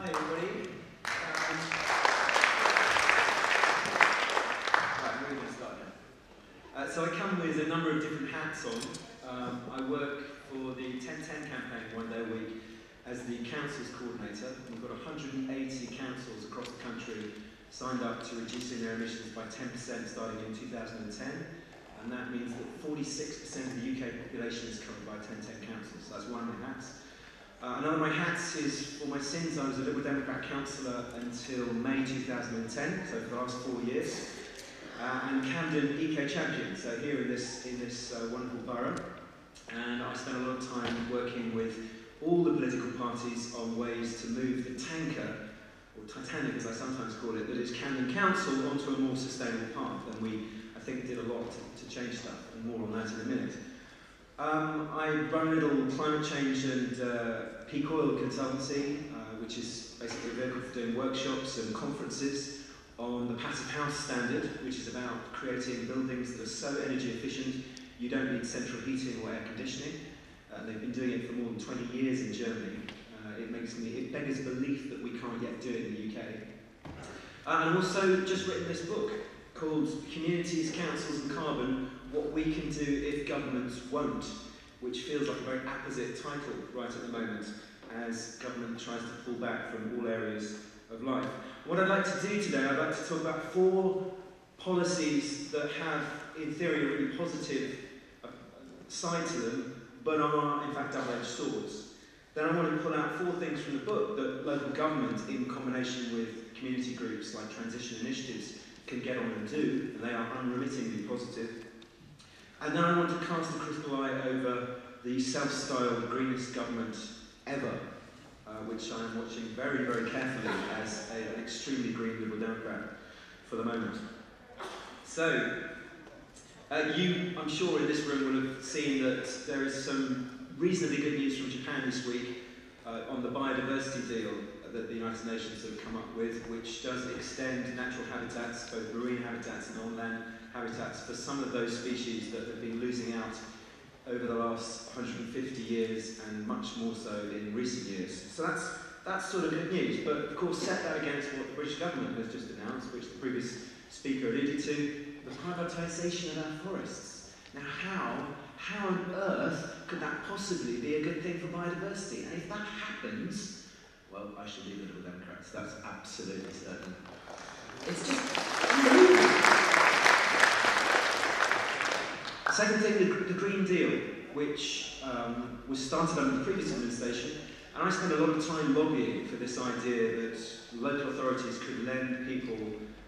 Hi everybody. Right, we're going to start now. So I come with a number of different hats on. I work for the 10-10 campaign 1 day a week as the councils coordinator. We've got 180 councils across the country signed up to reducing their emissions by 10% starting in 2010. And that means that 46% of the UK population is covered by 10-10 councils. So that's one of my hats. Another of my hats is for my sins. I was a Liberal Democrat councillor until May 2010, so for the last 4 years, and Camden CAN champion, so here in this wonderful borough. And I spent a lot of time working with all the political parties on ways to move the tanker, or Titanic as I sometimes call it, that is Camden Council onto a more sustainable path. And we, I think, did a lot to change stuff, and more on that in a minute. I run a little climate change and peak oil consultancy, which is basically a vehicle for doing workshops and conferences on the passive house standard, which is about creating buildings that are so energy efficient you don't need central heating or air conditioning. They've been doing it for more than 20 years in Germany. It beggars belief that we can't yet do it in the UK. And I've also just written this book called Communities, Councils and Carbon, What We Can Do If Governments Won't, which feels like a very apposite title right at the moment as government tries to pull back from all areas of life. What I'd like to do today, I'd like to talk about 4 policies that have, in theory, a really positive side to them, but are, in fact, double-edged swords. Then I want to pull out 4 things from the book that local government, in combination with community groups like transition initiatives, can get on and do, and they are unremittingly positive. And then I want to cast a crystal eye over the self-styled greenest government ever, which I am watching very, very carefully as an extremely green Liberal Democrat for the moment. So, you, I'm sure in this room will have seen that there is some reasonably good news from Japan this week on the biodiversity deal that the United Nations have come up with, which does extend natural habitats, both marine habitats and on-land habitats, for some of those species that have been losing out over the last 150 years and much more so in recent years. So that's sort of good news, but of course set that against what the British government has just announced, which the previous speaker alluded to, the privatisation of our forests. Now how on earth could that possibly be a good thing for biodiversity? And if that happens, well, I should leave the Liberal Democrats, that's absolutely certain. It's just unbelievable. Second thing, the Green Deal, which was started under the previous administration, and I spent a lot of time lobbying for this idea that local authorities could lend people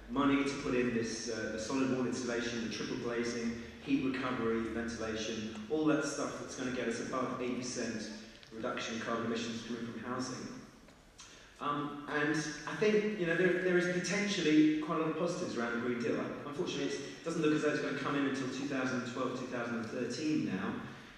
money to put in this the solid wall insulation, the triple glazing, heat recovery, ventilation, all that stuff that's going to get us above 80% reduction in carbon emissions coming from housing. And I think there is potentially quite a lot of positives around the Green Deal. Unfortunately, it doesn't look as though it's going to come in until 2012, 2013 now.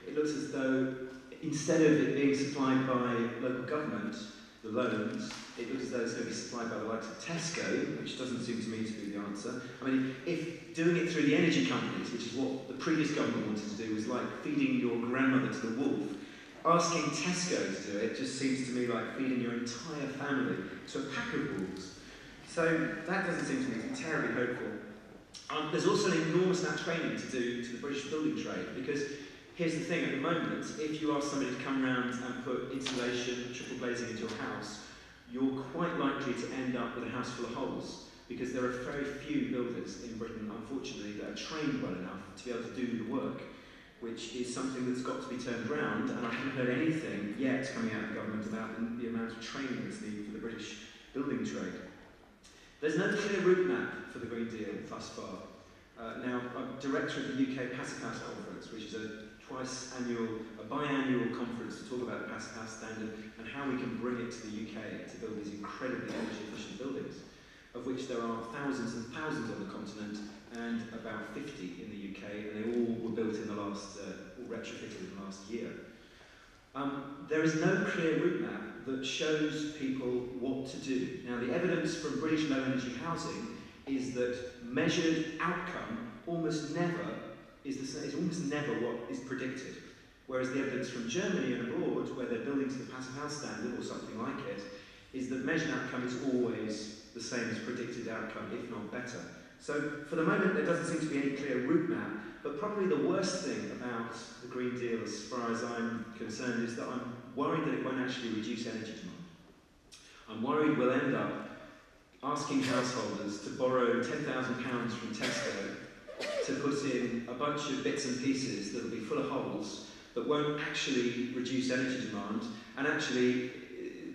It looks as though instead of it being supplied by local government, the loans, it looks as though it's going to be supplied by the likes of Tesco, which doesn't seem to me to be the answer. I mean, if doing it through the energy companies, which is what the previous government wanted to do, was like feeding your grandmother to the wolf, asking Tesco to do it just seems to me like feeding your entire family to a pack of wolves. So that doesn't seem to me to be terribly hopeful. There's also an enormous amount of training to do to the British building trade, because here's the thing, at the moment, if you ask somebody to come round and put insulation, triple glazing into your house, you're quite likely to end up with a house full of holes, because there are very few builders in Britain, unfortunately, that are trained well enough to be able to do the work, which is something that's got to be turned around, and I haven't heard anything yet coming out of government about the amount of training that's needed for the British building trade. There's no clear route map for the Green Deal thus far. Now, I'm director of the UK Passive House Conference, which is a biannual conference to talk about the Passive House Standard and how we can bring it to the UK to build these incredibly energy efficient buildings, of which there are thousands and thousands on the continent and about 50 in the UK, and they all were built in the last, all retrofitted in the last year. There is no clear route map that shows people what to do. Now, the evidence from British low energy housing is that measured outcome almost never is almost never what is predicted. Whereas the evidence from Germany and abroad, where they're building to the passive house standard or something like it, is that measured outcome is always the same as predicted outcome, if not better. So for the moment, there doesn't seem to be any clear route map, but probably the worst thing about the Green Deal, as far as I'm concerned, is that I'm worried that it won't actually reduce energy demand. I'm worried we'll end up asking householders to borrow £10,000 from Tesco to put in a bunch of bits and pieces that will be full of holes that won't actually reduce energy demand, and actually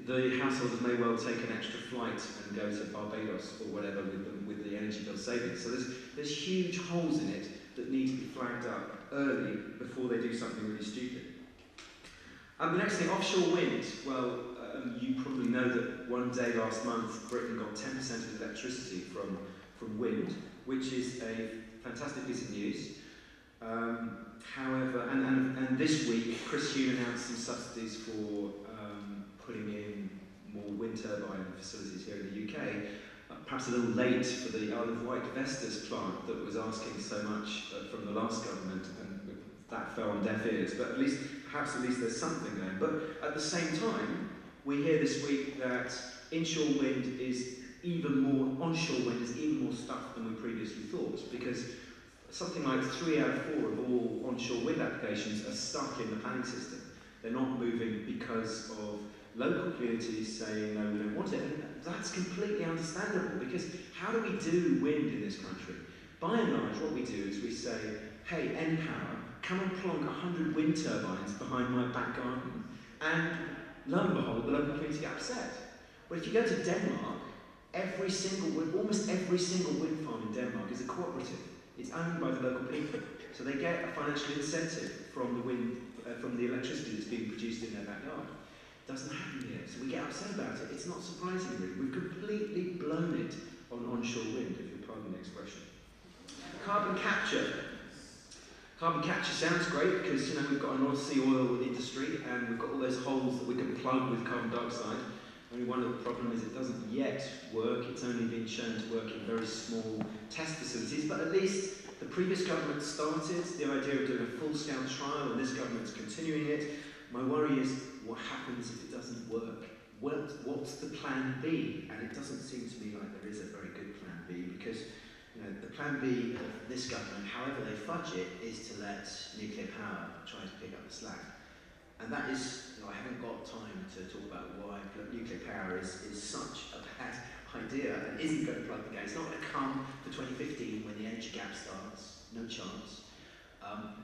the householders may well take an extra flight and go to Barbados or whatever with the energy bill savings. So there's huge holes in it that need to be flagged up early before they do something really stupid. The next thing, offshore wind. Well, you probably know that one day last month Britain got 10% of electricity from wind, which is a fantastic piece of news. However, and this week, Chris Huhne announced some subsidies for putting in more wind turbine facilities here in the UK. Perhaps a little late for the Isle of Wight Vestas plant that was asking so much from the last government, and that fell on deaf ears. But perhaps at least there's something going. But at the same time, we hear this week that onshore wind is even more stuff than we previously thought, because something like 3 out of 4 of all onshore wind applications are stuck in the planning system. They're not moving because of local communities saying, no, we don't want it. And that's completely understandable, because how do we do wind in this country? By and large, what we do is we say, hey, npower, come and plonk 100 wind turbines behind my back garden. And lo and behold, the local community get upset. But if you go to Denmark, almost every single wind farm in Denmark is a cooperative. It's owned by the local people. So they get a financial incentive from the electricity that's being produced in their backyard. Doesn't happen here, so we get upset about it. It's not surprising, really. We've completely blown it on onshore wind, if you'll pardon the expression. Carbon capture. Carbon capture sounds great because we've got a North Sea oil industry and we've got all those holes that we can plug with carbon dioxide. Only one of the problems is it doesn't yet work. It's only been shown to work in very small test facilities, but at least the previous government started the idea of doing a full-scale trial, and this government's continuing it. My worry is, what happens if it doesn't work? What's the plan B? And it doesn't seem to me like there is a very good plan B, because the plan B of this government, however they fudge it, is to let nuclear power try to pick up the slack. And that is, I haven't got time to talk about why nuclear power is such a bad idea and isn't going to plug the gap. It's not going to come for 2015 when the energy gap starts, no chance.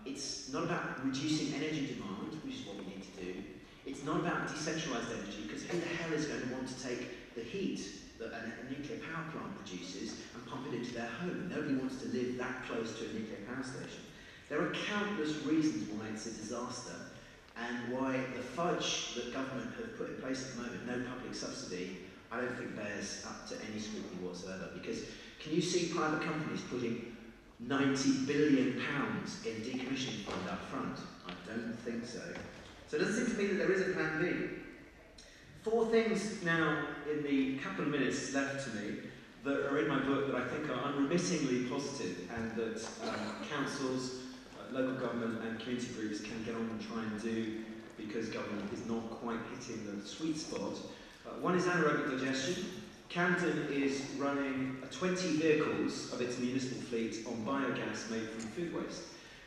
It's not about reducing energy demand, which is what we need to do. It's not about decentralised energy, because who the hell is going to want to take the heat that a nuclear power plant produces and pump it into their home? Nobody wants to live that close to a nuclear power station. There are countless reasons why it's a disaster, and why the fudge that government have put in place at the moment, no public subsidy, I don't think bears up to any scrutiny whatsoever. Because can you see private companies putting £90 billion in decommissioning fund up front? I don't think so. So it doesn't seem to me that there is a plan B. 4 things now in the couple of minutes left to me that are in my book that I think are unremittingly positive, and that councils, local government and community groups can get on and try and do, because government is not quite hitting the sweet spot. One is anaerobic digestion. Camden is running 20 vehicles of its municipal fleet on biogas made from food waste,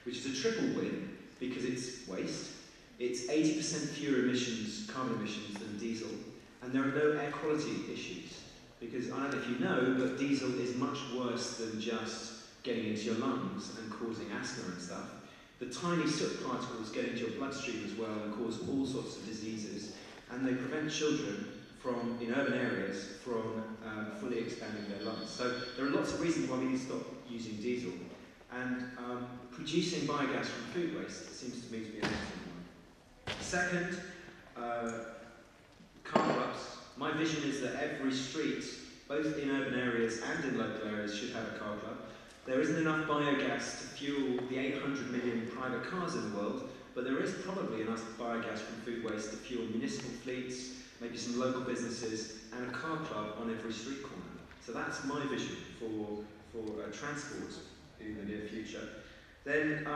which is a triple win because it's waste, it's 80% fewer carbon emissions than diesel, and there are no air quality issues. Because I don't know if you know, but diesel is much worse than just getting into your lungs and causing asthma and stuff. The tiny soot particles get into your bloodstream as well and cause all sorts of diseases, and they prevent children in urban areas from fully expanding their lungs. So there are lots of reasons why we need to stop using diesel, and producing biogas from food waste seems to me to be an excellent one. Second, car clubs. My vision is that every street, both in urban areas and in local areas, should have a car club. There isn't enough biogas to fuel the 800 million private cars in the world, but there is probably enough biogas from food waste to fuel municipal fleets, maybe some local businesses, and a car club on every street corner. So that's my vision for transport in the near future. Then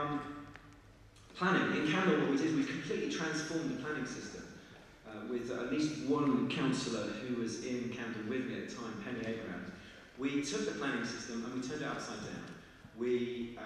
planning. In Canada, what we did is we completely transformed the planning system. with at least one councillor who was in Camden with me at the time, Penny Abraham. We took the planning system and we turned it upside down. We,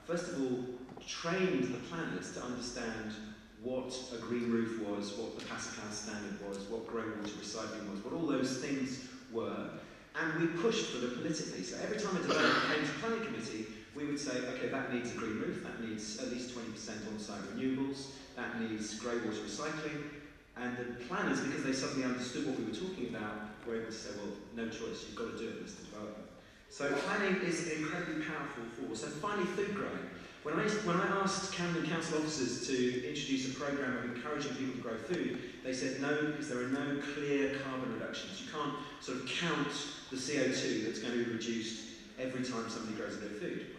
first of all, trained the planners to understand what a green roof was, what the Passive House standard was, what grey water recycling was, what all those things were, and we pushed for them politically. So every time a developer came to planning committee, we would say, okay, that needs a green roof, that needs at least 20% on-site renewables, that needs grey water recycling, and the planners, because they suddenly understood what we were talking about, were able to say, well, no choice, you've got to do it, Mr. Developer. So planning is an incredibly powerful force. And finally, food growing. When I asked Camden Council officers to introduce a programme of encouraging people to grow food, they said no, because there are no clear carbon reductions. You can't sort of count the CO2 that's going to be reduced every time somebody grows their food.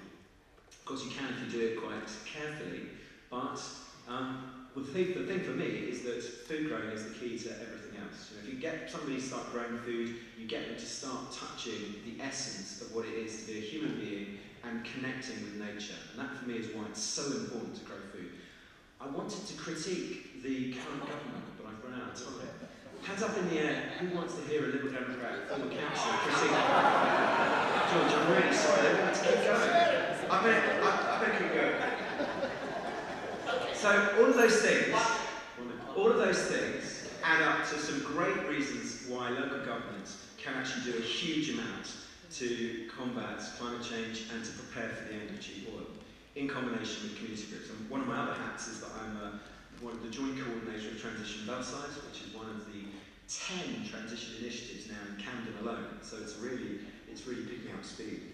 Of course, you can if you do it quite carefully, but well, the thing for me is that food growing is the key to everything else. You know, if you get somebody to start growing food, you get them to start touching the essence of what it is to be a human being and connecting with nature. And that for me is why it's so important to grow food. I wanted to critique the current government, but I've run out of time. Hands up in the air, who wants to hear a Liberal Democrat former councillor critique? George, I'm really sorry, I want to keep going. I better keep going. So all of those things add up to some great reasons why local governments can actually do a huge amount to combat climate change and to prepare for the end of cheap oil, in combination with community groups. And one of my other hats is that I'm one of the joint coordinator of Transition Belsize, which is one of the 10 transition initiatives now in Camden alone. So it's really picking up speed.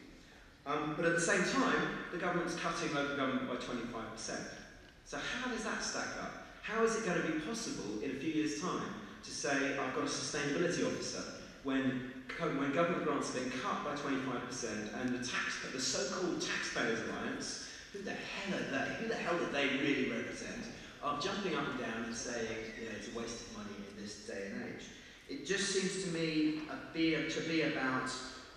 But at the same time, the government's cutting local government by 25%. So how does that stack up? How is it going to be possible in a few years' time to say, I've got a sustainability officer, when government grants have been cut by 25% and the so-called Taxpayers Alliance, who the hell do they really represent, are jumping up and down and saying, you know, it's a waste of money in this day and age. It just seems to me to be about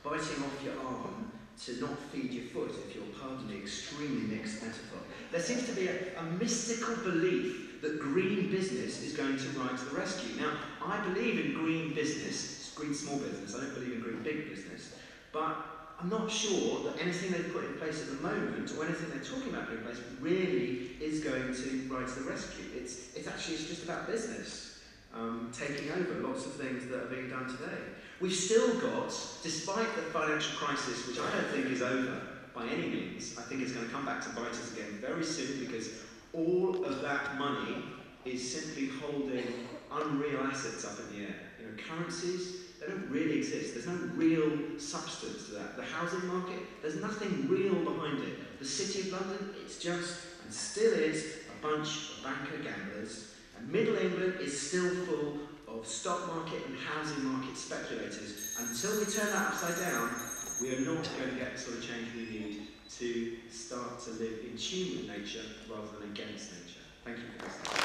biting off your arm to not feed your foot, if you'll pardon the extremely mixed metaphor. There seems to be a mystical belief that green business is going to rise to the rescue. Now, I believe in green business, green small business, I don't believe in green big business, but I'm not sure that anything they've put in place at the moment, or anything they're talking about putting in place, really is going to rise to the rescue. It's just about business taking over lots of things that are being done today. We've still got, despite the financial crisis, which I don't think is over by any means, I think it's going to come back to bite us again very soon, because all of that money is simply holding unreal assets up in the air. You know, currencies, they don't really exist. There's no real substance to that. The housing market, there's nothing real behind it. The City of London, it's just, and still is, a bunch of banker gamblers. And Middle England is still full of stock market and housing market speculators. Until we turn that upside down, we are not going to get the sort of change we need to start to live in tune with nature rather than against nature. Thank you for listening.